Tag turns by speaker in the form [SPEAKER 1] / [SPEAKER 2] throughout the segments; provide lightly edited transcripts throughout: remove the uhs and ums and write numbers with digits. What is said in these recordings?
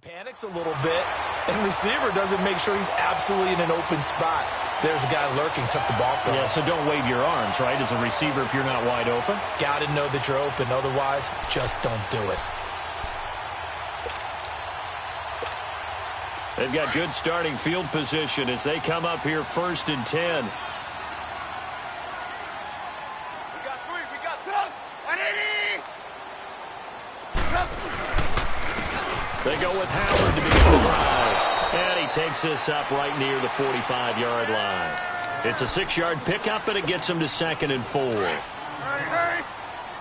[SPEAKER 1] Panics a little bit, and receiver doesn't make sure he's absolutely in an open spot. So there's a guy lurking, took the ball from him.
[SPEAKER 2] Yeah, so don't wave your arms, right, as a receiver if you're not wide open.
[SPEAKER 1] Got to know that you're open. Otherwise, just don't do it.
[SPEAKER 2] They've got good starting field position as they come up here 1st and 10. They go with Howard to begin the drive. And he takes this up right near the 45-yard line. It's a 6-yard pickup, and it gets him to 2nd and 4.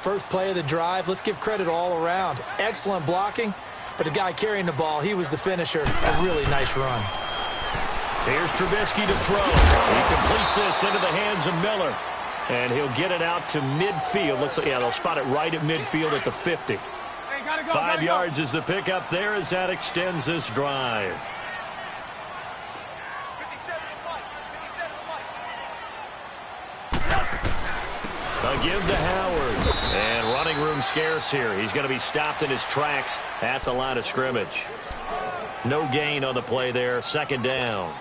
[SPEAKER 1] First play of the drive, let's give credit all around. Excellent blocking, but the guy carrying the ball, he was the finisher. A really nice run.
[SPEAKER 2] Here's Trubisky to throw. He completes this into the hands of Miller. And he'll get it out to midfield. Looks like, yeah, they'll spot it right at midfield at the 50. 5 yards is the pickup there as that extends this drive. A give to Howard. And running room scarce here. He's going to be stopped in his tracks at the line of scrimmage. No gain on the play there. 2nd down.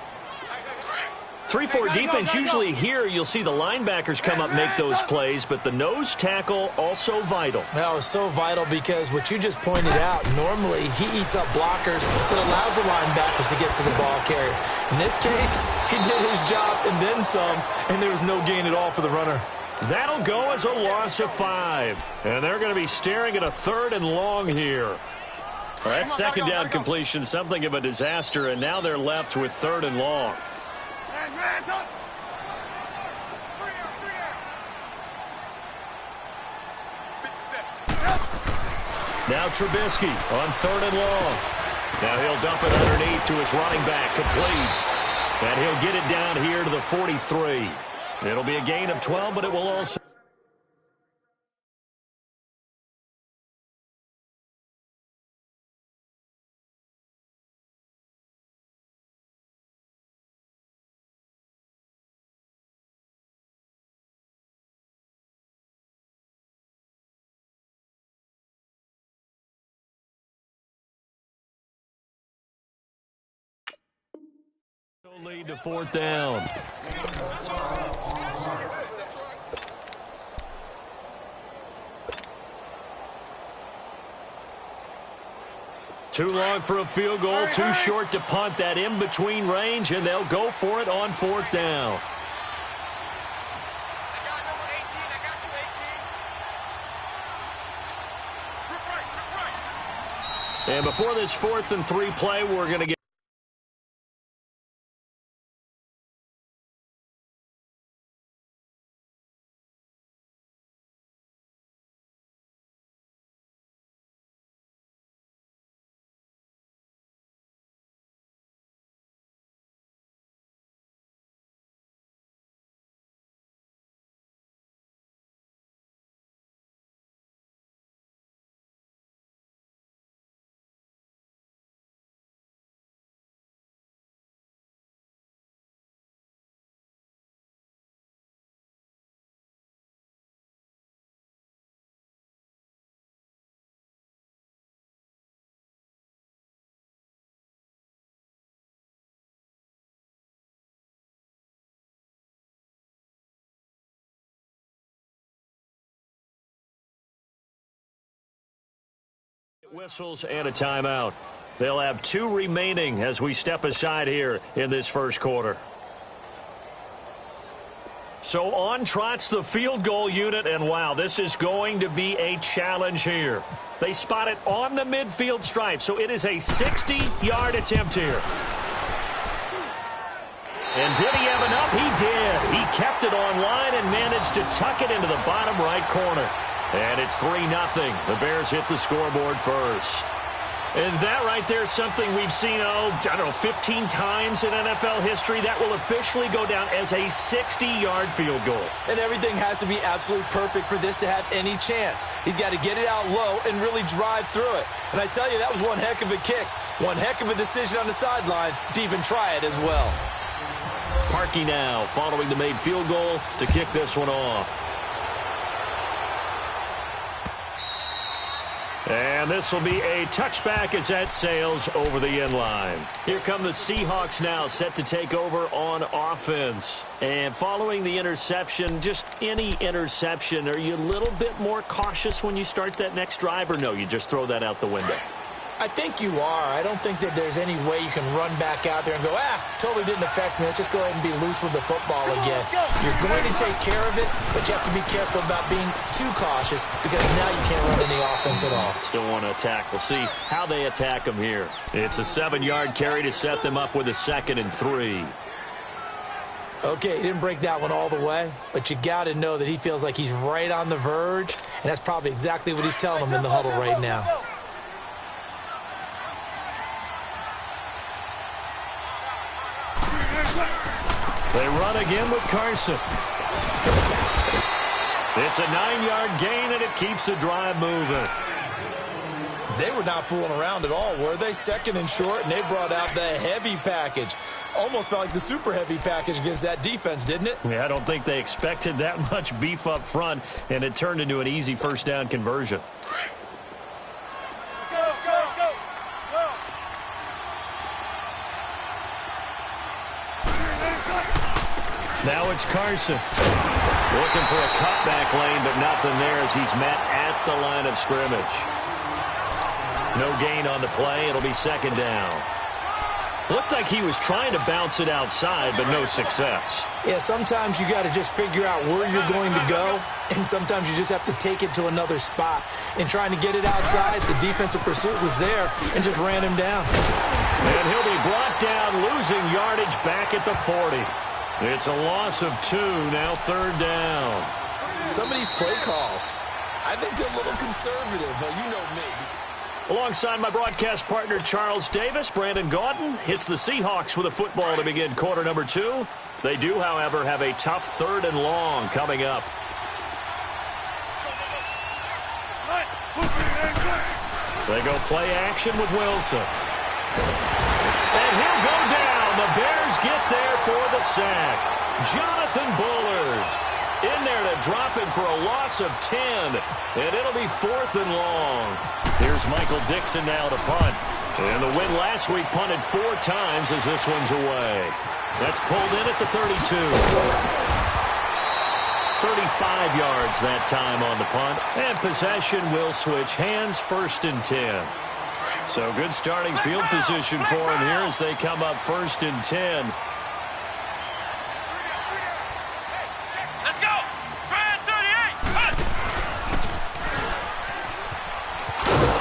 [SPEAKER 2] 3-4 defense, usually here you'll see the linebackers come up make those plays, but the nose tackle also vital.
[SPEAKER 1] That was so vital because what you just pointed out, normally he eats up blockers that allows the linebackers to get to the ball carrier. In this case, he did his job and then some, and there was no gain at all for the runner.
[SPEAKER 2] That'll go as a loss of 5, and they're going to be staring at a 3rd and long here. Well, that 2nd down completion, something of a disaster, and now they're left with 3rd and long. Now Trubisky on 3rd and long. Now he'll dump it underneath to his running back, complete. And he'll get it down here to the 43. It'll be a gain of 12, but it will also... lead to 4th down. Too long for a field goal, too short to punt. That in-between range, and they'll go for it on 4th down. And before this 4th and 3 play, we're going to get whistles and a timeout. They'll have 2 remaining as we step aside here in this first quarter. So on trots the field goal unit, and wow, this is going to be a challenge here. They spot it on the midfield stripe, so it is a 60-yard attempt here. And did he have enough? He did. He kept it on line and managed to tuck it into the bottom right corner. And it's 3-0. The Bears hit the scoreboard first. And that right there is something we've seen, I don't know, 15 times in NFL history. That will officially go down as a 60-yard field goal.
[SPEAKER 1] And everything has to be absolutely perfect for this to have any chance. He's got to get it out low and really drive through it. And I tell you, that was one heck of a kick. One heck of a decision on the sideline to even try it as well.
[SPEAKER 2] Parkey now following the made field goal to kick this one off. And And this will be a touchback as that sails over the end line. Here come the Seahawks now, set to take over on offense. And following the interception, just any interception, are you a little bit more cautious when you start that next drive, or no, you just throw that out the window?
[SPEAKER 1] I think you are. I don't think that there's any way you can run back out there and go, totally didn't affect me. Let's just go ahead and be loose with the football again. You're going to take care of it, but you have to be careful about being too cautious because now you can't run any offense at all.
[SPEAKER 2] Still want to attack. We'll see how they attack them here. It's a 7-yard carry to set them up with a 2nd and 3.
[SPEAKER 1] Okay, he didn't break that one all the way, but you got to know that he feels like he's right on the verge, and that's probably exactly what he's telling them in the huddle right now.
[SPEAKER 2] They run again with Carson. It's a 9-yard gain, and it keeps the drive moving.
[SPEAKER 1] They were not fooling around at all, were they? 2nd and short, and they brought out the heavy package. Almost felt like the super heavy package against that defense, didn't it?
[SPEAKER 2] Yeah, I don't think they expected that much beef up front, and it turned into an easy first down conversion. Now it's Carson. Looking for a cutback lane, but nothing there as he's met at the line of scrimmage. No gain on the play. It'll be 2nd down. Looked like he was trying to bounce it outside, but no success.
[SPEAKER 1] Yeah, sometimes you got to just figure out where you're going to go, and sometimes you just have to take it to another spot. In trying to get it outside, the defensive pursuit was there and just ran him down.
[SPEAKER 2] And he'll be brought down, losing yardage back at the 40. It's a loss of 2, now 3rd down.
[SPEAKER 1] Some of these play calls, I think they're a little conservative, but you know me.
[SPEAKER 2] Alongside my broadcast partner, Charles Davis, Brandon Gaudin hits the Seahawks with a football to begin quarter number 2. They do, however, have a tough 3rd and long coming up. They go play action with Wilson. And he'll go down. The Bears get there for the sack. Jonathan Bullard in there to drop him for a loss of 10. And it'll be 4th and long. Here's Michael Dixon now to punt. And the win last week punted 4 times as this one's away. That's pulled in at the 32. 35 yards that time on the punt. And possession will switch hands, 1st and 10. So good starting field position for him here as they come up 1st and 10.
[SPEAKER 3] Let's go! 38!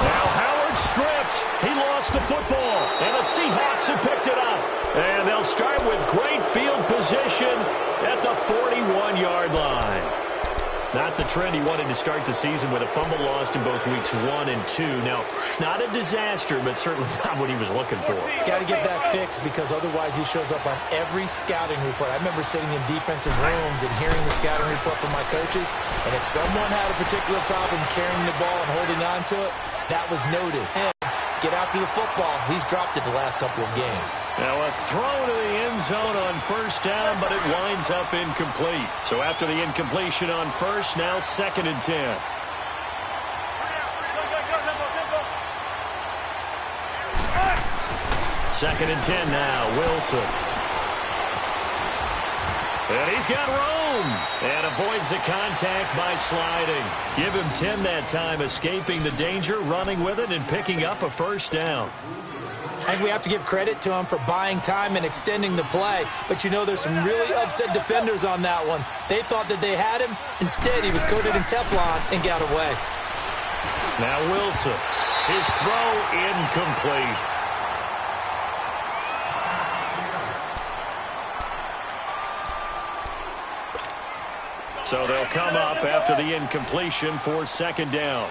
[SPEAKER 2] Now Howard stripped. He lost the football. And the Seahawks have picked it up. And they'll start with great field position at the 41-yard line. Not the trend he wanted to start the season with, a fumble lost in both weeks 1 and 2. Now, it's not a disaster, but certainly not what he was looking for.
[SPEAKER 1] Got to get that fixed because otherwise he shows up on every scouting report. I remember sitting in defensive rooms and hearing the scouting report from my coaches, and if someone had a particular problem carrying the ball and holding on to it, that was noted. And get after the football. He's dropped it the last couple of games.
[SPEAKER 2] Now a throw to the end zone on 1st down, but it winds up incomplete. So after the incompletion on 1st, now 2nd and 10. Second and 10 now, Wilson. And he's got room and avoids the contact by sliding. Give him 10 that time, escaping the danger, running with it, and picking up a 1st down.
[SPEAKER 1] I think we have to give credit to him for buying time and extending the play. But, you know, there's some really upset defenders on that one. They thought that they had him. Instead, he was coated in Teflon and got away.
[SPEAKER 2] Now Wilson. His throw incomplete. So they'll come up after the incompletion for 2nd down.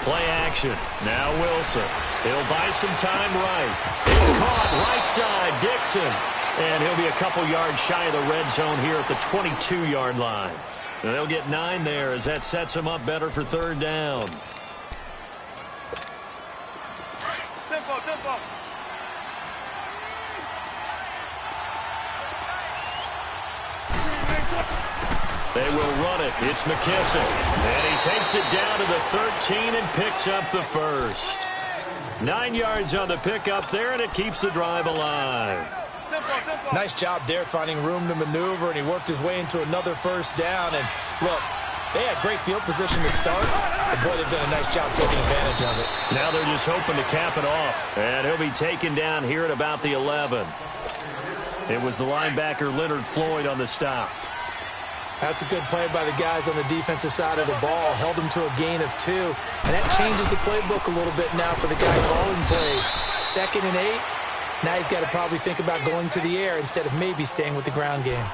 [SPEAKER 2] Play action. Now Wilson. He'll buy some time right. It's caught right side. Dixon. And he'll be a couple yards shy of the red zone here at the 22-yard line. And they'll get 9 there as that sets them up better for 3rd down. They will run it. It's McKissick. And he takes it down to the 13 and picks up the first. 9 yards on the pickup there, and it keeps the drive alive.
[SPEAKER 1] Nice job there finding room to maneuver, and he worked his way into another first down. And look, they had great field position to start, but boy, they've done a nice job taking advantage of it.
[SPEAKER 2] Now they're just hoping to cap it off, and he'll be taken down here at about the 11. It was the linebacker Leonard Floyd on the stop.
[SPEAKER 1] That's a good play by the guys on the defensive side of the ball. Held them to a gain of 2. And that changes the playbook a little bit now for the guy calling plays. 2nd and 8. Now he's got to probably think about going to the air instead of maybe staying with the ground game.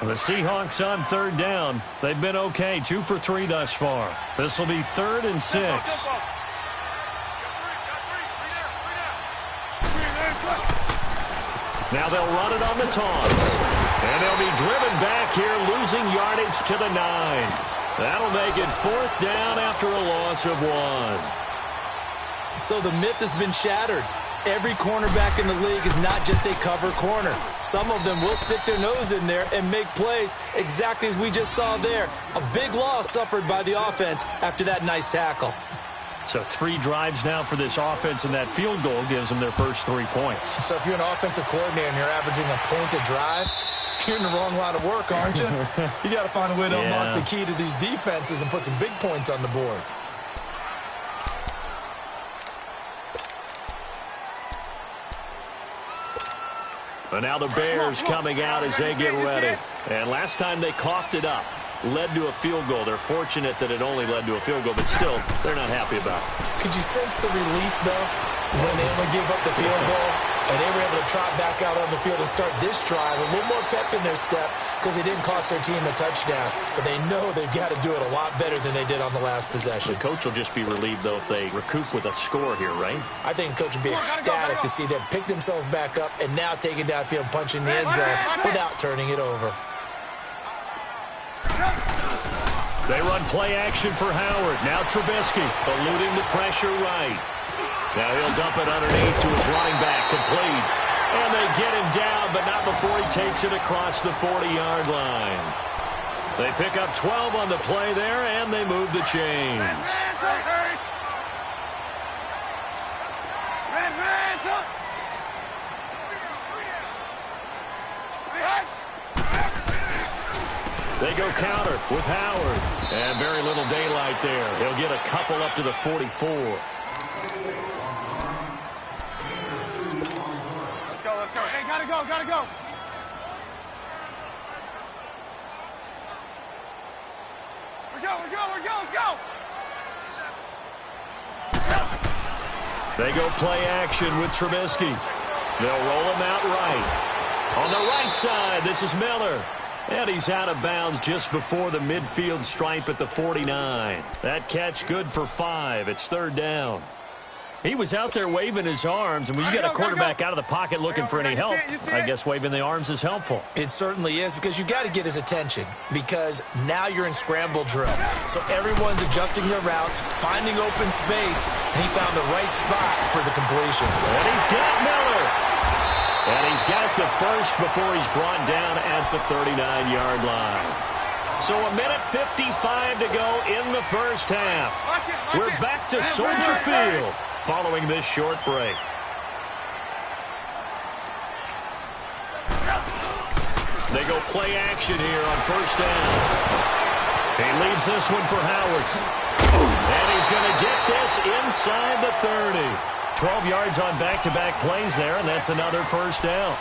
[SPEAKER 2] The Seahawks on 3rd down. They've been okay. 2 for 3 thus far. This will be 3rd and 6. Now they'll run it on the toss. And they'll be driven back here, losing yardage to the 9. That'll make it 4th down after a loss of 1.
[SPEAKER 1] So the myth has been shattered. Every cornerback in the league is not just a cover corner. Some of them will stick their nose in there and make plays exactly as we just saw there. A big loss suffered by the offense after that nice tackle.
[SPEAKER 2] So 3 drives now for this offense, and that field goal gives them their first 3 points.
[SPEAKER 1] So if you're an offensive coordinator and you're averaging a point a drive, you're in the wrong line of work, aren't you? You got to find a way to unlock the key to these defenses and put some big points on the board.
[SPEAKER 2] And now the Bears coming out as they get ready. And last time they coughed it up, led to a field goal. They're fortunate that it only led to a field goal, but still, they're not happy about it.
[SPEAKER 1] Could you sense the relief, though, when they only give up the field goal and they were able to trot back out on the field and start this drive, a little more pep in their step because it didn't cost their team a touchdown. But they know they've got to do it a lot better than they did on the last possession.
[SPEAKER 2] The coach will just be relieved, though, if they recoup with a score here, right?
[SPEAKER 1] I think the coach would be ecstatic to see them pick themselves back up and now take it downfield and punch in the end zone without turning it over.
[SPEAKER 2] They run play action for Howard. Now Trubisky eluding the pressure right. Now he'll dump it underneath to his running back, complete. And they get him down, but not before he takes it across the 40-yard line. They pick up 12 on the play there, and they move the chains. They go counter with Howard. And very little daylight there. He'll get a couple up to the 44.
[SPEAKER 3] Let's go. Hey, gotta go. We're go, let's go.
[SPEAKER 2] They go play action with Trubisky. They'll roll him out right. On the right side, this is Miller. And he's out of bounds just before the midfield stripe at the 49. That catch good for 5. It's 3rd down. He was out there waving his arms, and when you got a quarterback out of the pocket looking for any help, I guess waving the arms is helpful.
[SPEAKER 1] It certainly is, because you got to get his attention, because now you're in scramble drill. So everyone's adjusting their routes, finding open space, and he found the right spot for the completion.
[SPEAKER 2] And he's got Miller. And he's got the first before he's brought down at the 39-yard line. So a minute 55 to go in the first half. We're back to Soldier Field following this short break. They go play action here on 1st down. He leaves this one for Howard. And he's going to get this inside the 30. 12 yards on back-to-back plays there, and that's another 1st down.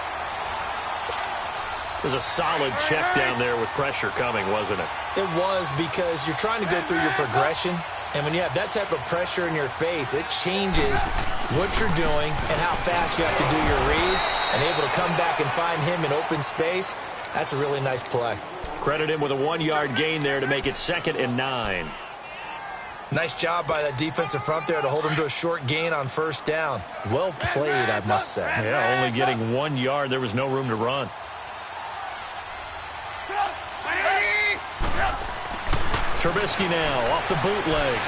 [SPEAKER 2] It was a solid check down there with pressure coming, wasn't it?
[SPEAKER 1] It was, because you're trying to go through your progression, and when you have that type of pressure in your face, it changes what you're doing and how fast you have to do your reads, and able to come back and find him in open space. That's a really nice play. Credit him with a 1-yard gain there to make it 2nd and 9. Nice job by that defensive front there to hold him to a short gain on 1st down. Well played, I must say.
[SPEAKER 2] Yeah, only getting 1 yard. There was no room to run. Trubisky now off the bootleg.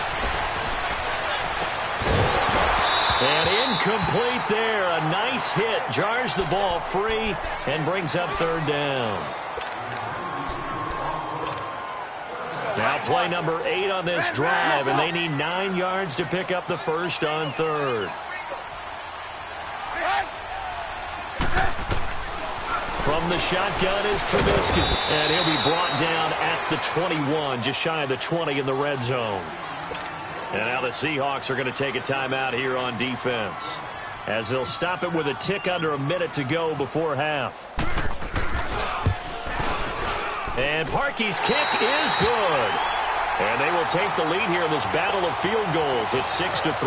[SPEAKER 2] And incomplete there. A nice base hit jars the ball free and brings up third down. Now play number 8 on this drive, and they need 9 yards to pick up the first on third. From the shotgun is Trubisky, and he'll be brought down at the 21, just shy of the 20 in the red zone. And now the Seahawks are going to take a timeout here on defense, as they'll stop it with a tick under a minute to go before half. And Parkey's kick is good. And they will take the lead here in this battle of field goals. It's 6-3.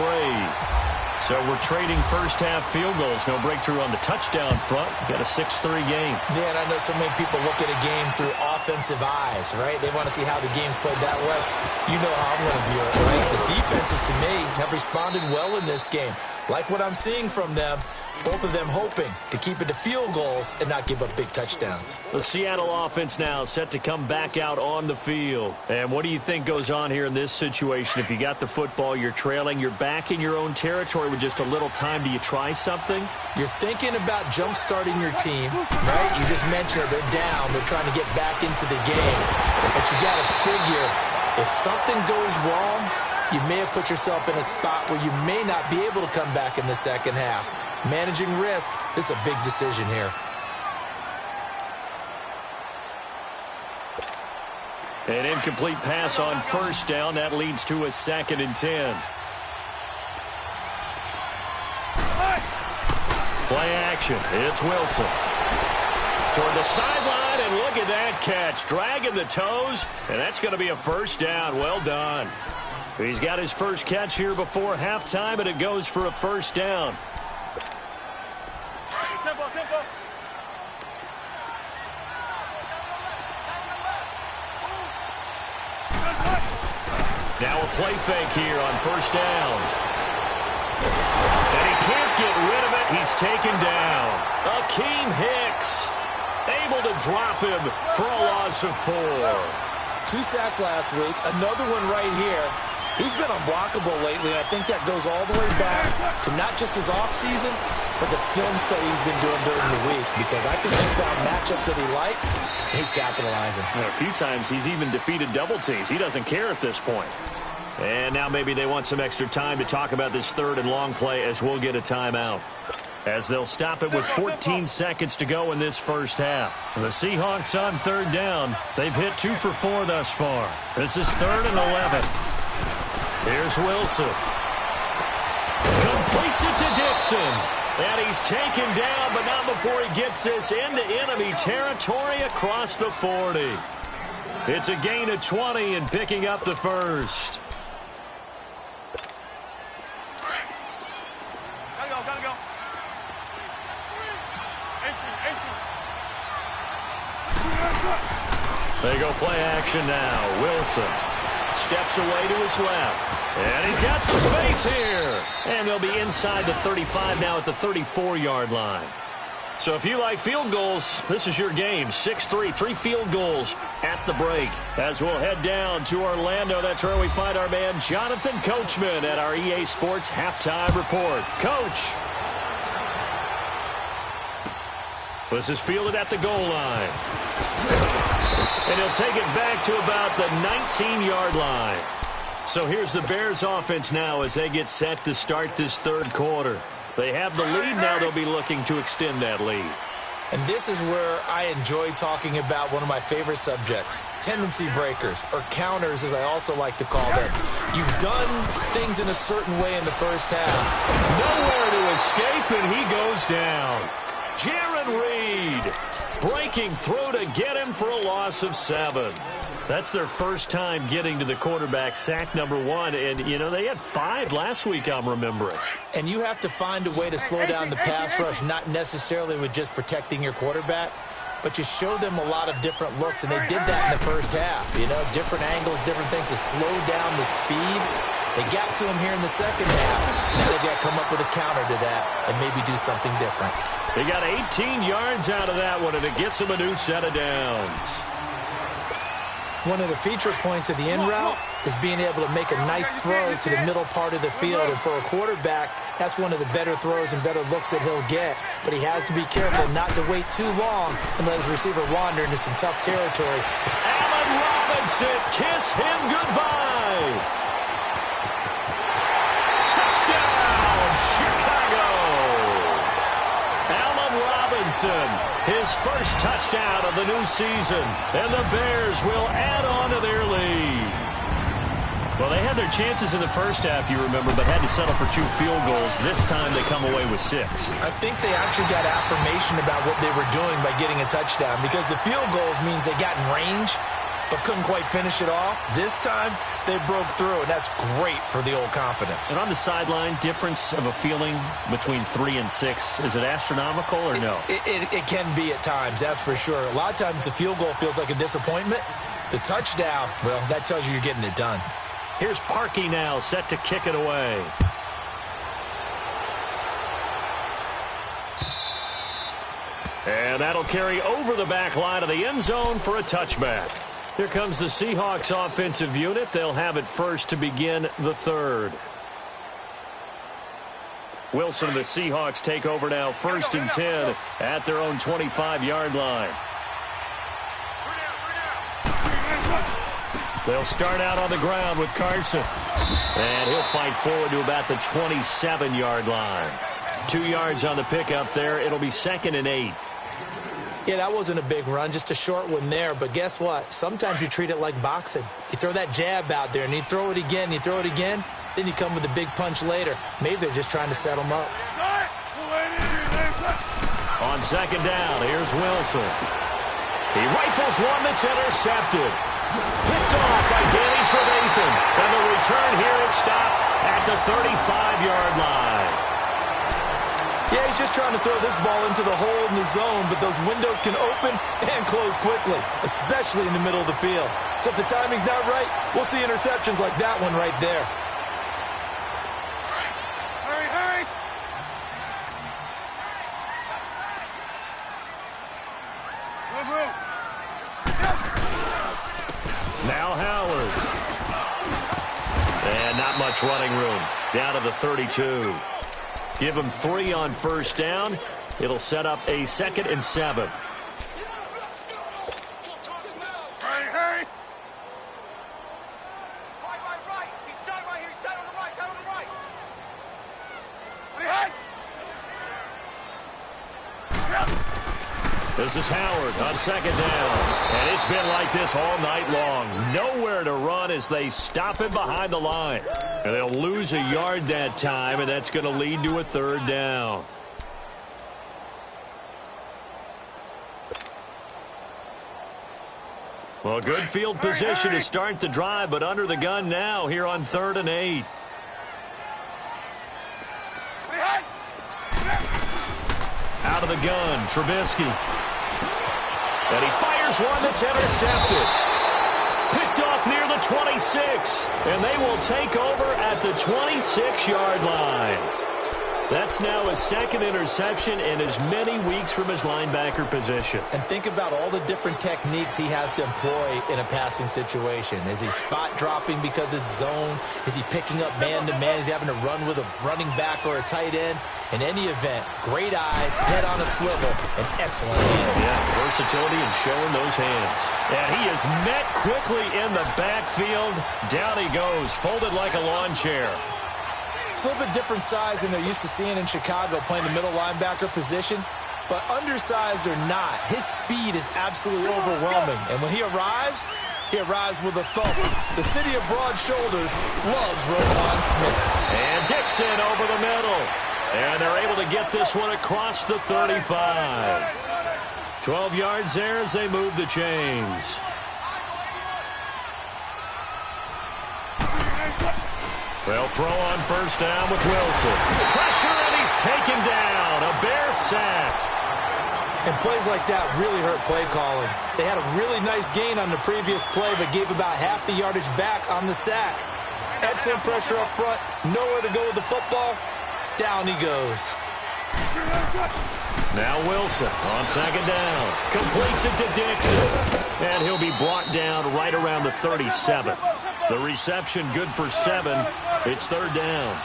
[SPEAKER 2] So we're trading first-half field goals. No breakthrough on the touchdown front. Got a 6-3 game.
[SPEAKER 1] Yeah, and I know so many people look at a game through offensive eyes, right? They want to see how the game's played that way. You know how I'm going to view it, right? The defenses, to me, have responded well in this game. Like what I'm seeing from them, both of them hoping to keep it to field goals and not give up big touchdowns.
[SPEAKER 2] The Seattle offense now set to come back out on the field. And what do you think goes on here in this situation? If you got the football, you're trailing, you're back in your own territory with just a little time. Do you try something?
[SPEAKER 1] You're thinking about jump-starting your team, right? You just mentioned they're down. They're trying to get back into the game. But you got to figure, if something goes wrong, you may have put yourself in a spot where you may not be able to come back in the second half. Managing risk, this is a big decision here.
[SPEAKER 2] An incomplete pass on first down. That leads to a 2nd and 10. Play action. It's Wilson. Toward the sideline, and look at that catch. Dragging the toes, and that's going to be a first down. Well done. He's got his first catch here before halftime, and it goes for a first down. Now a play fake here on first down. And he can't get rid of it. He's taken down. Akeem Hicks able to drop him for a loss of 4.
[SPEAKER 1] 2 sacks last week. Another one right here. He's been unblockable lately, and I think that goes all the way back to not just his offseason, but the film study he's been doing during the week, because I think he's found matchups that he likes, and he's capitalizing.
[SPEAKER 2] A few times he's even defeated double teams. He doesn't care at this point. And now maybe they want some extra time to talk about this 3rd and long play, as we'll get a timeout, as they'll stop it with 14 seconds to go in this first half. The Seahawks on 3rd down. They've hit 2 for 4 thus far. This is 3rd and 11. Here's Wilson. Completes it to Dixon. And he's taken down, but not before he gets this into enemy territory across the 40. It's a gain of 20 and picking up the first.
[SPEAKER 3] Gotta go. 18.
[SPEAKER 2] They go play action now. Wilson steps away to his left. And he's got some space here. And they'll be inside the 35 now at the 34-yard line. So if you like field goals, this is your game. 6-3, 3 field goals at the break. As we'll head down to Orlando, that's where we find our man Jonathan Coachman at our EA Sports Halftime Report. Coach. This is fielded at the goal line. And he'll take it back to about the 19-yard line. So here's the Bears offense now as they get set to start this 3rd quarter. They have the lead. Now they'll be looking to extend that lead.
[SPEAKER 1] And this is where I enjoy talking about one of my favorite subjects, tendency breakers, or counters, as I also like to call them. You've done things in a certain way in the first half.
[SPEAKER 2] Nowhere to escape, and he goes down. Jaron Reed breaking through to get him for a loss of 7. That's their first time getting to the quarterback, sack number 1. And, you know, they had 5 last week, I'm remembering.
[SPEAKER 1] And you have to find a way to slow down the pass rush, not necessarily with just protecting your quarterback, but you show them a lot of different looks, and they did that in the first half. You know, different angles, different things to slow down the speed. They got to him here in the second half. Now they've got to come up with a counter to that and maybe do something different.
[SPEAKER 2] They got 18 yards out of that one, and it gets them a new set of downs.
[SPEAKER 1] One of the feature points of the in route is being able to make a nice throw to the middle part of the field. And for a quarterback, that's one of the better throws and better looks that he'll get. But he has to be careful not to wait too long and let his receiver wander into some tough territory.
[SPEAKER 2] Allen Robinson, kiss him goodbye. Touchdown, Chicago. Allen Robinson, his first touchdown of the new season. And the Bears will add on to their lead. Well, they had their chances in the first half, you remember, but had to settle for 2 field goals. This time they come away with 6.
[SPEAKER 1] I think they actually got affirmation about what they were doing by getting a touchdown, because the field goals means they got in range but couldn't quite finish it off. This time they broke through, and that's great for the old confidence.
[SPEAKER 2] And on the sideline, difference of a feeling between 3 and 6, is it astronomical or no?
[SPEAKER 1] It can be at times, that's for sure. A lot of times the field goal feels like a disappointment. The touchdown, well, that tells you you're getting it done.
[SPEAKER 2] Here's Parkey now, set to kick it away. And that'll carry over the back line of the end zone for a touchback. Here comes the Seahawks offensive unit. They'll have it first to begin the third. Wilson and the Seahawks take over now, 1st and 10 at their own 25-yard line. They'll start out on the ground with Carson. And he'll fight forward to about the 27-yard line. 2 yards on the pickup there. It'll be 2nd and 8.
[SPEAKER 1] Yeah, that wasn't a big run, just a short one there. But guess what? Sometimes you treat it like boxing. You throw that jab out there, and you throw it again, you throw it again, then you come with a big punch later. Maybe they're just trying to set them up.
[SPEAKER 2] On 2nd down, here's Wilson. He rifles one that's intercepted. Picked off by Danny Trevathan. And the return here is stopped at the 35-yard line.
[SPEAKER 1] Yeah, he's just trying to throw this ball into the hole in the zone, but those windows can open and close quickly, especially in the middle of the field. So if the timing's not right, we'll see interceptions like that one right there.
[SPEAKER 3] Hurry, hurry!
[SPEAKER 2] Now Howard. And not much running room. Down to the 32. Give him 3 on 1st down. It'll set up a 2nd and 7.
[SPEAKER 3] Hurry, hurry!
[SPEAKER 4] Right. He's down right here. He's down on the right. Down on the right.
[SPEAKER 3] Hurry, hurry!
[SPEAKER 2] This is Howard on 2nd down. And it's been like this all night long. Nowhere to run as they stop him behind the line. And they'll lose a yard that time, and that's going to lead to a 3rd down. Well, good field position to start the drive, but under the gun now here on 3rd and 8. Out of the gun, Trubisky. And he fires one that's intercepted. Picked off near the 26. And they will take over at the 26-yard line. That's now his 2nd interception in as many weeks from his linebacker position.
[SPEAKER 1] And think about all the different techniques he has to employ in a passing situation. Is he spot dropping because it's zone? Is he picking up man-to-man? Is he having to run with a running back or a tight end? In any event, great eyes, head on a swivel, and excellent hands.
[SPEAKER 2] Yeah, versatility and showing those hands. And he is met quickly in the backfield. Down he goes, folded like a lawn chair.
[SPEAKER 1] It's a little bit different size than they're used to seeing in Chicago, playing the middle linebacker position. But undersized or not, his speed is absolutely overwhelming. And when he arrives with a thump. The city of broad shoulders loves Roquan Smith.
[SPEAKER 2] And Dixon over the middle. And they're able to get this one across the 35. 12 yards there as they move the chains. They'll throw on 1st down with Wilson. Pressure, and he's taken down. A Bear sack.
[SPEAKER 1] And plays like that really hurt play calling. They had a really nice gain on the previous play, but gave about half the yardage back on the sack. Excellent pressure up front. Nowhere to go with the football. Down he goes.
[SPEAKER 2] Now Wilson on second down. Completes it to Dixon. And he'll be brought down right around the 37. The reception good for 7. It's third down.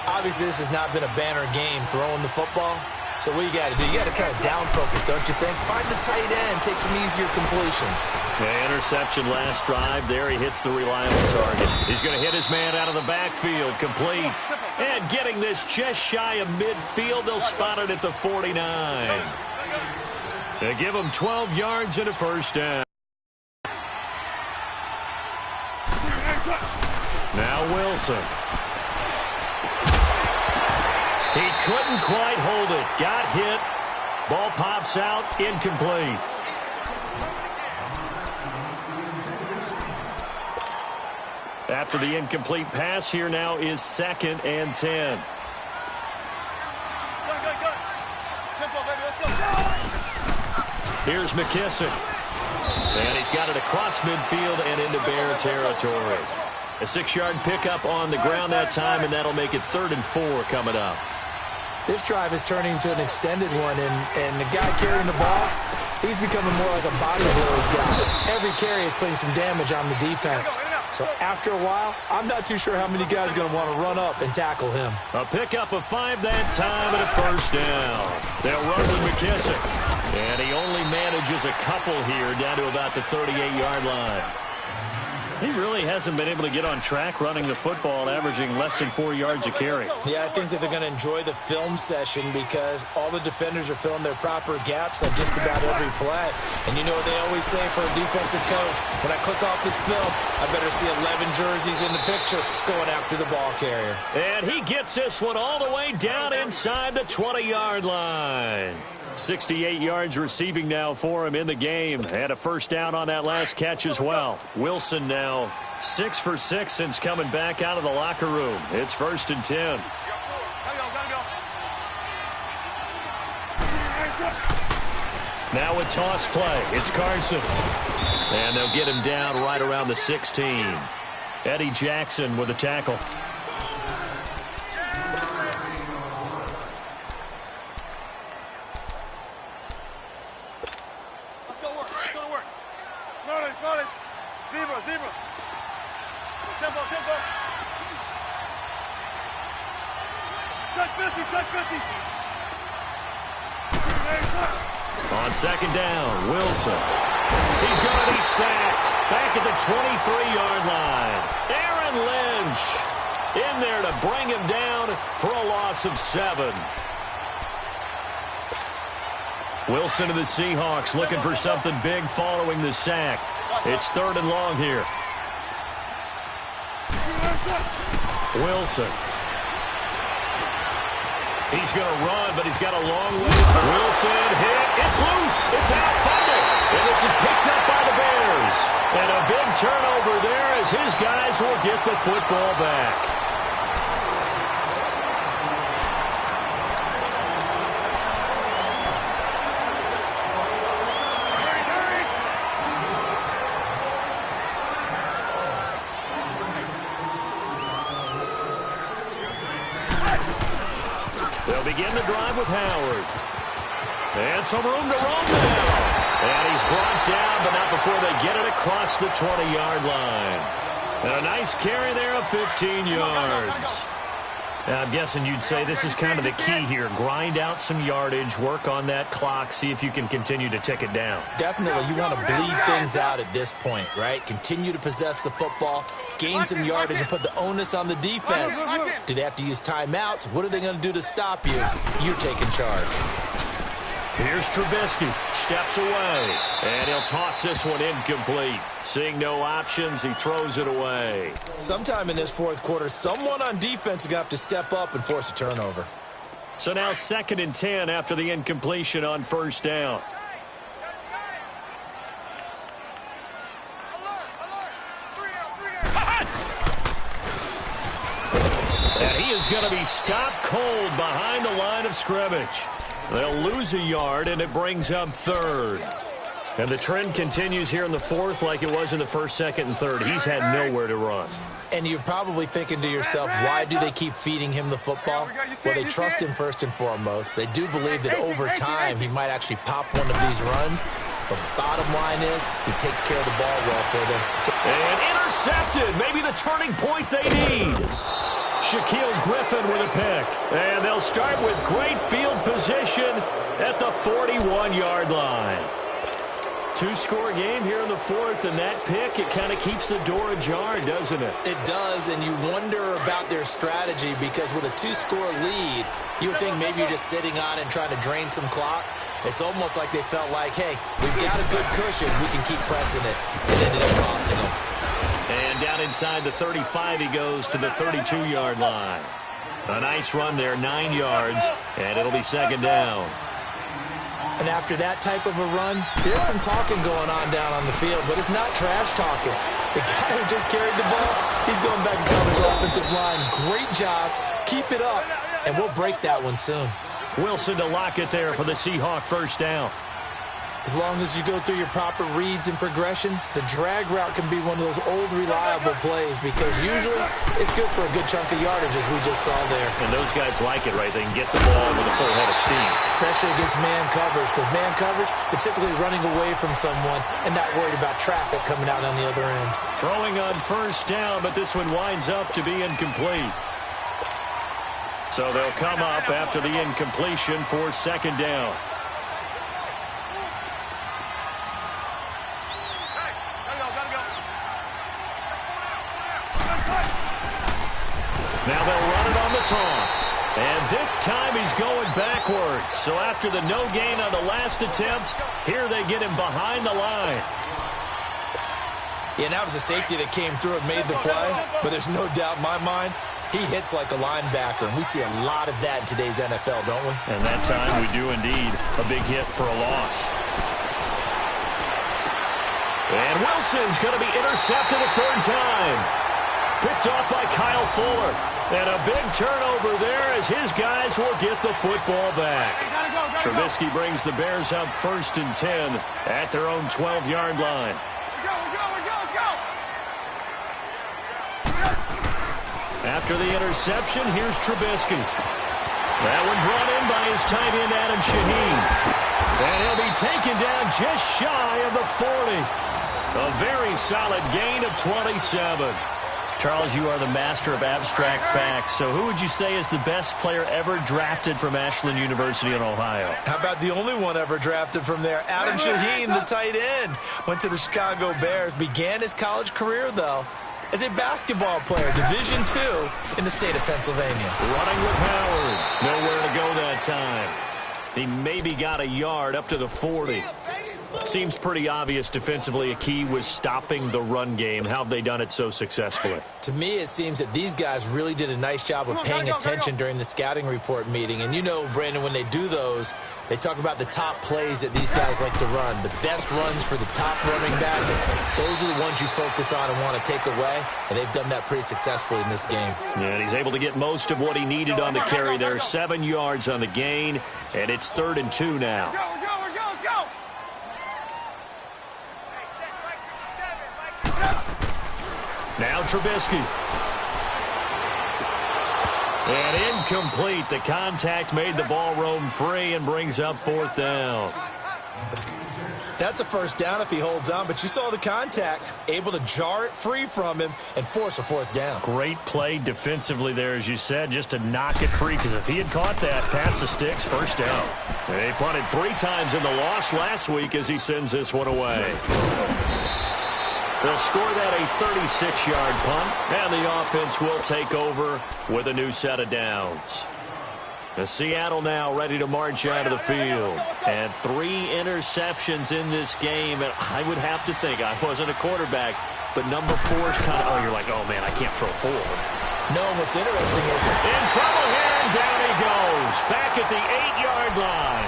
[SPEAKER 1] Obviously, this has not been a banner game throwing the football. So what you got to do, you got to kind of down focus, don't you think? Find the tight end, take some easier completions.
[SPEAKER 2] Yeah, interception last drive. There he hits the reliable target. He's going to hit his man out of the backfield, complete. And getting this just shy of midfield, they'll spot it at the 49. They give him 12 yards and a first down. Now Wilson. He couldn't quite hold it. Got hit. Ball pops out. Incomplete. After the incomplete pass, here now is 2nd and 10. Here's McKissick. And he's got it across midfield and into Bear territory. A 6-yard pickup on the ground that time, and that'll make it 3rd and 4 coming up.
[SPEAKER 1] This drive is turning into an extended one, and the guy carrying the ball, he's becoming more like a body blows guy. Every carry is putting some damage on the defense. So after a while, I'm not too sure how many guys are going to want to run up and tackle him.
[SPEAKER 2] A pickup of 5 that time and a first down. They'll run with McKissick. And he only manages a couple here down to about the 38-yard line. He really hasn't been able to get on track running the football, averaging less than 4 yards a carry.
[SPEAKER 1] Yeah, I think that they're going to enjoy the film session because all the defenders are filling their proper gaps on just about every play. And you know what they always say for a defensive coach? When I click off this film, I better see 11 jerseys in the picture going after the ball carrier.
[SPEAKER 2] And he gets this one all the way down inside the 20-yard line. 68 yards receiving now for him in the game. Had a first down on that last catch as well. Wilson now 6 for 6 since coming back out of the locker room. It's 1st and 10. Now a toss play. It's Carson. And they'll get him down right around the 16. Eddie Jackson with a tackle. On second down, Wilson. He's going to be sacked back at the 23-yard line. Aaron Lynch in there to bring him down for a loss of 7. Wilson to the Seahawks looking for something big following the sack. It's 3rd and long here. Wilson. He's going to run, but he's got a long way. Wilson hit. It's loose. It's out. Fumble. And this is picked up by the Bears. And a big turnover there as his guys will get the football back. They'll begin the drive with Howard. And some room to run now. And he's brought down, but not before they get it across the 20-yard line. And a nice carry there of 15 yards. Now, I'm guessing you'd say this is kind of the key here. Grind out some yardage, work on that clock, see if you can continue to tick it down.
[SPEAKER 1] Definitely, you want to bleed things out at this point, right? Continue to possess the football, gain some yardage, and put the onus on the defense. Do they have to use timeouts? What are they going to do to stop you? You're taking charge.
[SPEAKER 2] Here's Trubisky. Steps away. And he'll toss this one incomplete. Seeing no options, he throws it away.
[SPEAKER 1] Sometime in this 4th quarter, someone on defense is going to have to step up and force a turnover.
[SPEAKER 2] So now 2nd and 10 after the incompletion on first down. And he is going to be stopped cold behind the line of scrimmage. They'll lose a yard, and it brings up 3rd. And the trend continues here in the fourth like it was in the first, second, and third. He's had nowhere to run.
[SPEAKER 1] And you're probably thinking to yourself, why do they keep feeding him the football? Well, they trust him first and foremost. They do believe that over time he might actually pop one of these runs. But bottom line is he takes care of the ball well for them.
[SPEAKER 2] And intercepted. Maybe the turning point they need. Shaquille Griffin with a pick. And they'll start with great field position at the 41-yard line. Two-score game here in the fourth, and that pick, it kind of keeps the door ajar, doesn't it?
[SPEAKER 1] It does, and you wonder about their strategy because with a two-score lead, you would think maybe you're just sitting on it and trying to drain some clock. It's almost like they felt like, hey, we've got a good cushion. We can keep pressing it. It ended up costing them.
[SPEAKER 2] And down inside the 35, he goes to the 32-yard line. A nice run there, 9 yards, and it'll be second down.
[SPEAKER 1] And after that type of a run, there's some talking going on down on the field, but it's not trash talking. The guy who just carried the ball, he's going back and telling his offensive line, great job, keep it up, and we'll break that one soon.
[SPEAKER 2] Wilson to lock it there for the Seahawk first down.
[SPEAKER 1] As long as you go through your proper reads and progressions, the drag route can be one of those old reliable plays because usually it's good for a good chunk of yardage as we just saw there.
[SPEAKER 2] And those guys like it, right? They can get the ball with a full head of steam.
[SPEAKER 1] Especially against man coverage because man coverage, they're typically running away from someone and not worried about traffic coming out on the other end.
[SPEAKER 2] Throwing on first down, but this one winds up to be incomplete. So they'll come up after the incompletion for second down. Now they'll run it on the toss. And this time he's going backwards. So after the no gain on the last attempt, here they get him behind the line.
[SPEAKER 1] Yeah, and that was a safety that came through and made the play. But there's no doubt in my mind, he hits like a linebacker. And we see a lot of that in today's NFL, don't we?
[SPEAKER 2] And that time we do indeed. A big hit for a loss. And Wilson's going to be intercepted a third time. Picked off by Kyle Fuller. And a big turnover there as his guys will get the football back. Trubisky brings the Bears up 1st and 10 at their own 12-yard line. After the interception, here's Trubisky. That one brought in by his tight end, Adam Shaheen. And he'll be taken down just shy of the 40. A very solid gain of 27. Charles, you are the master of abstract facts. So who would you say is the best player ever drafted from Ashland University in Ohio?
[SPEAKER 1] How about the only one ever drafted from there? Adam Shaheen, the tight end. Went to the Chicago Bears. Began his college career, though, as a basketball player, Division II in the state of Pennsylvania.
[SPEAKER 2] Running with Howard. Nowhere to go that time. He maybe got a yard up to the 40. Seems pretty obvious defensively a key was stopping the run game. How have they done it so successfully?
[SPEAKER 1] To me, it seems that these guys really did a nice job of paying attention during the scouting report meeting. And you know, Brandon, when they do those, they talk about the top plays that these guys like to run. The best runs for the top running back, those are the ones you focus on and want to take away. And they've done that pretty successfully in this game.
[SPEAKER 2] Yeah, and he's able to get most of what he needed on the carry there. 7 yards on the gain, and it's 3rd and 2 now. Now Trubisky. And incomplete. The contact made the ball roam free and brings up 4th down.
[SPEAKER 1] That's a first down if he holds on, but you saw the contact. Able to jar it free from him and force a 4th down.
[SPEAKER 2] Great play defensively there, as you said, just to knock it free, because if he had caught that, pass the sticks, first down. They punted 3 times in the loss last week as he sends this one away. They'll score that a 36-yard punt, and the offense will take over with a new set of downs. The Seattle now ready to march out of the field. And 3 interceptions in this game, and I would have to think, I wasn't a quarterback, but number 4 is kind of, oh, you're like, oh, man, I can't throw 4.
[SPEAKER 1] No, what's interesting is...
[SPEAKER 2] In trouble here, and down he goes. Back at the 8-yard line.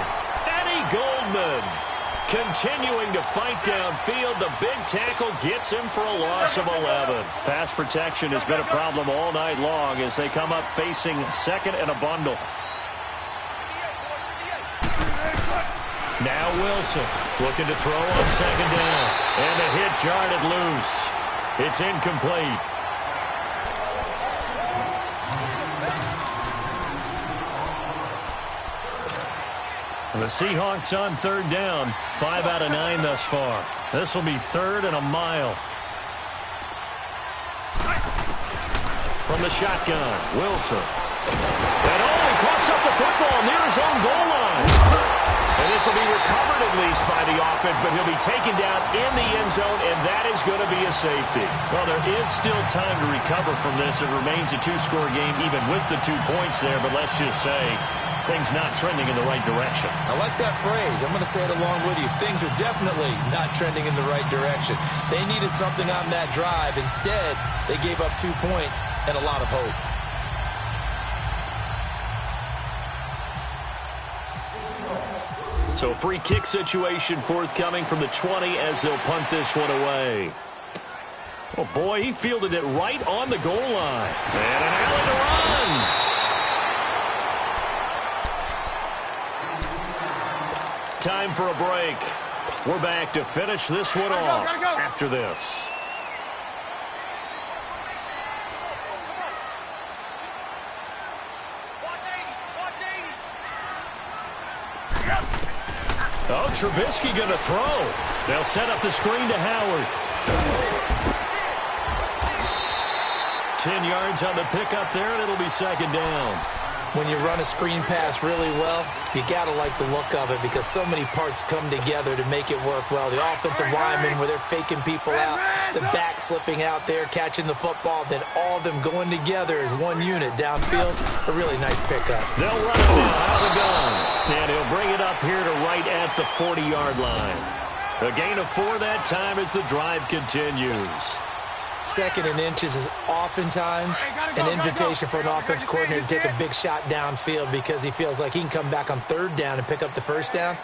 [SPEAKER 2] Eddie Goldman. Continuing to fight downfield, the big tackle gets him for a loss of 11. Pass protection has been a problem all night long as they come up facing 2nd and a bundle. Now Wilson looking to throw on second down. And the hit jarred it loose. It's incomplete. And the Seahawks on third down. 5 out of 9 thus far. This will be 3rd and a mile. From the shotgun, Wilson. And he coughs up the football near his own goal line. And this will be recovered at least by the offense, but he'll be taken down in the end zone, and that is going to be a safety. Well, there is still time to recover from this. It remains a 2-score game even with the 2 points there, but let's just say things not trending in the right direction.
[SPEAKER 1] I like that phrase. I'm going to say it along with you. Things are definitely not trending in the right direction. They needed something on that drive. Instead, they gave up 2 points and a lot of hope.
[SPEAKER 2] So free kick situation forthcoming from the 20 as they'll punt this one away. Oh, boy, he fielded it right on the goal line. And an alley to run. Time for a break. We're back to finish this one off after this. Oh, Trubisky going to throw. They'll set up the screen to Howard. 10 yards on the pickup there, and it'll be second down.
[SPEAKER 1] When you run a screen pass really well, you got to like the look of it because so many parts come together to make it work well. The offensive linemen where they're faking people out, the back slipping out there, catching the football, then all of them going together as one unit downfield. A really nice pickup.
[SPEAKER 2] They'll run it now out of the gun. And he'll bring it up here to right at the 40-yard line. A gain of 4 that time as the drive continues.
[SPEAKER 1] 2nd and inches is oftentimes an invitation for an offense coordinator to take a big shot downfield because he feels like he can come back on 3rd down and pick up the 1st down.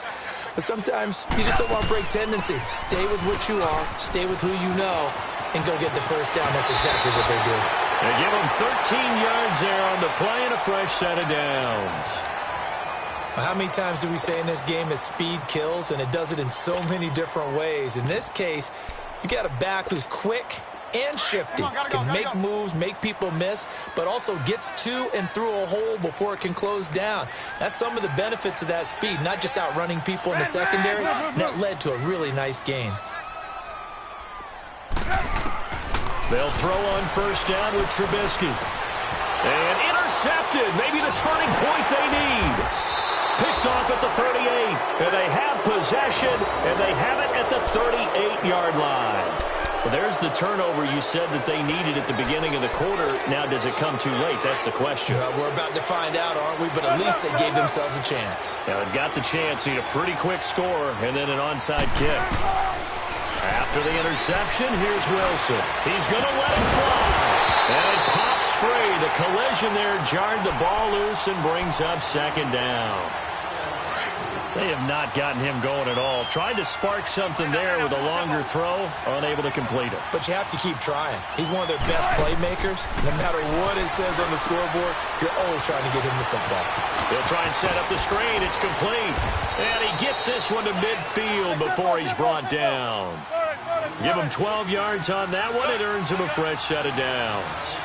[SPEAKER 1] But sometimes you just don't want to break tendency. Stay with what you are, stay with who you know, and go get the 1st down. That's exactly what they do.
[SPEAKER 2] They give him 13 yards there on the play and a fresh set of downs.
[SPEAKER 1] How many times do we say in this game that speed kills, and it does it in so many different ways? In this case, you got a back who's quick and shifty, can make moves, make people miss, but also gets to and through a hole before it can close down. That's some of the benefits of that speed, not just outrunning people in the secondary, and that led to a really nice gain.
[SPEAKER 2] They'll throw on 1st down with Trubisky. And intercepted, maybe the turning point they need. Picked off at the 38, and they have possession, and they have it at the 38-yard line. Well, there's the turnover you said that they needed at the beginning of the quarter. Now, does it come too late? That's the question.
[SPEAKER 1] We're about to find out, aren't we? But at least they gave themselves a chance.
[SPEAKER 2] Now, they've got the chance. Need a pretty quick score and then an onside kick. After the interception, here's Wilson. He's going to let it fly. And it pops free. The collision there jarred the ball loose and brings up 2nd down. They have not gotten him going at all. Tried to spark something there with a longer throw, unable to complete it.
[SPEAKER 1] But you have to keep trying. He's one of their best playmakers. No matter what it says on the scoreboard, you're always trying to get him the football.
[SPEAKER 2] He'll try and set up the screen. It's complete. And he gets this one to midfield before he's brought down. Give him 12 yards on that one. It earns him a fresh set of downs.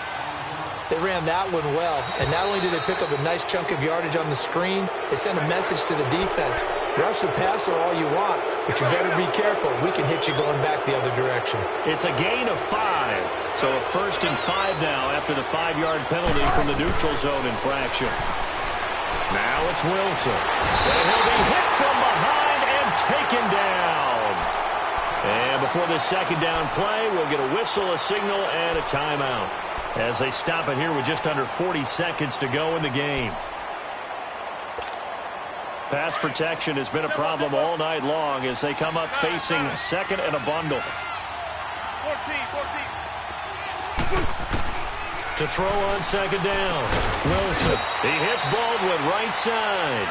[SPEAKER 1] They ran that one well, and not only did they pick up a nice chunk of yardage on the screen, they sent a message to the defense. Rush the passer all you want, but you better be careful. We can hit you going back the other direction.
[SPEAKER 2] It's a gain of 5. So a 1st and 5 now after the 5-yard penalty from the neutral zone infraction. Now it's Wilson. And he'll be hit from behind and taken down. And before this 2nd down play, we'll get a whistle, a signal, and a timeout as they stop it here with just under 40 seconds to go in the game. Pass protection has been a problem all night long as they come up facing 2nd and a bundle.
[SPEAKER 3] 14.
[SPEAKER 2] To throw on 2nd down. Wilson. He hits Baldwin right side.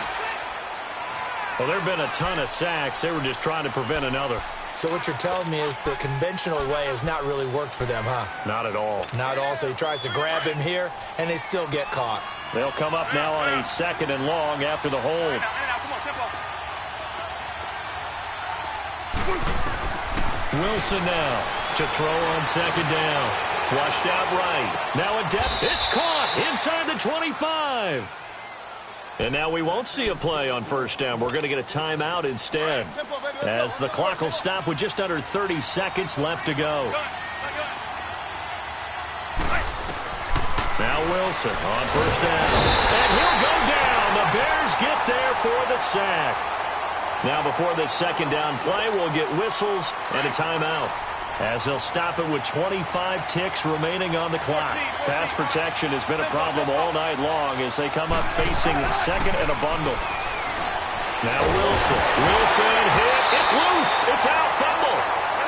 [SPEAKER 2] Well, there have been a ton of sacks. They were just trying to prevent another.
[SPEAKER 1] So what you're telling me is the conventional way has not really worked for them, huh?
[SPEAKER 2] Not at all.
[SPEAKER 1] Not at all. So he tries to grab him here, and they still get caught.
[SPEAKER 2] They'll come up now on a 2nd and long after the hold. Wilson now to throw on second down. Flushed out right. Now a depth. It's caught inside the 25. And now we won't see a play on first down. We're going to get a timeout instead, as the clock will stop with just under 30 seconds left to go. Now Wilson on first down. And he'll go down. The Bears get there for the sack. Now before this second down play, we'll get whistles and a timeout, as they'll stop it with 25 ticks remaining on the clock. Pass protection has been a problem all night long as they come up facing second and a bundle. Now Wilson. Wilson hit. It's loose. It's out. Fumble.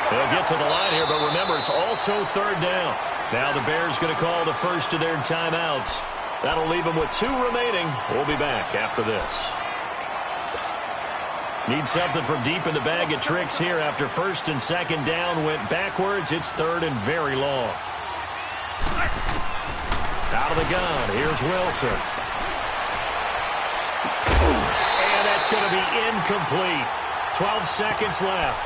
[SPEAKER 2] They'll get to the line here, but remember, it's also third down. Now the Bears going to call the first of their timeouts. That'll leave them with 2 remaining. We'll be back after this. Need something from deep in the bag of tricks here after first and second down went backwards. It's third and very long. Out of the gun. Here's Wilson. And that's going to be incomplete. 12 seconds left.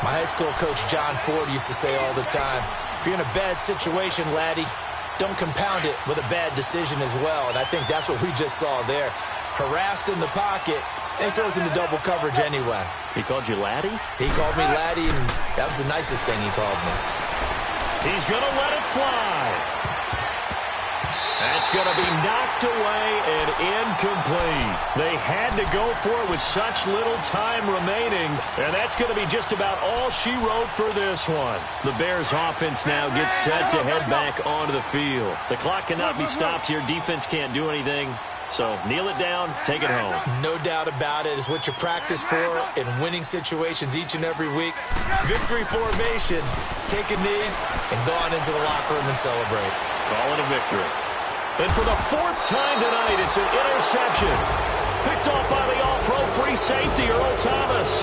[SPEAKER 1] My high school coach, John Ford, used to say all the time, if you're in a bad situation, laddie, don't compound it with a bad decision as well. And I think that's what we just saw there. Harassed in the pocket. And he throws into double coverage anyway.
[SPEAKER 2] He called you laddie?
[SPEAKER 1] He called me laddie, and that was the nicest thing he called me.
[SPEAKER 2] He's going to let it fly. That's going to be knocked away and incomplete. They had to go for it with such little time remaining, and that's going to be just about all she wrote for this one. The Bears offense now gets set to head back onto the field. The clock cannot be stopped here. Defense can't do anything. So kneel it down, take it home.
[SPEAKER 1] No doubt about it. It's what you practice for in winning situations each and every week. Victory formation. Take a knee and go on into the locker room and celebrate.
[SPEAKER 2] Call it a victory. And for the 4th time tonight, it's an interception. Picked off by the all-pro free safety, Earl Thomas.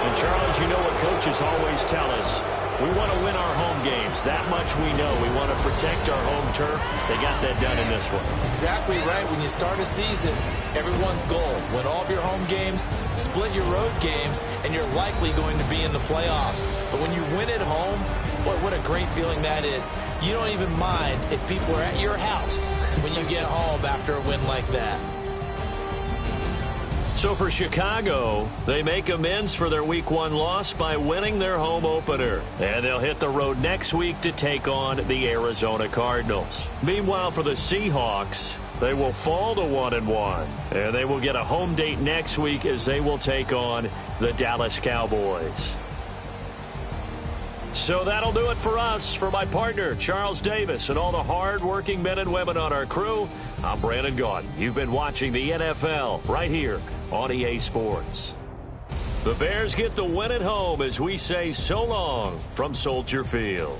[SPEAKER 2] And Charles, you know what coaches always tell us. We want to win our home games. That much we know. We want to protect our home turf. They got that done in this one.
[SPEAKER 1] Exactly right. When you start a season, everyone's goal, win all of your home games, split your road games, and you're likely going to be in the playoffs. But when you win at home, boy, what a great feeling that is. You don't even mind if people are at your house when you get home after a win like that.
[SPEAKER 2] So for Chicago, they make amends for their Week 1 loss by winning their home opener. And they'll hit the road next week to take on the Arizona Cardinals. Meanwhile, for the Seahawks, they will fall to 1-1. And they will get a home date next week as they will take on the Dallas Cowboys. So that'll do it for us. For my partner, Charles Davis, and all the hard-working men and women on our crew, I'm Brandon Gaudin. You've been watching the NFL right here on EA Sports. The Bears get the win at home as we say so long from Soldier Field.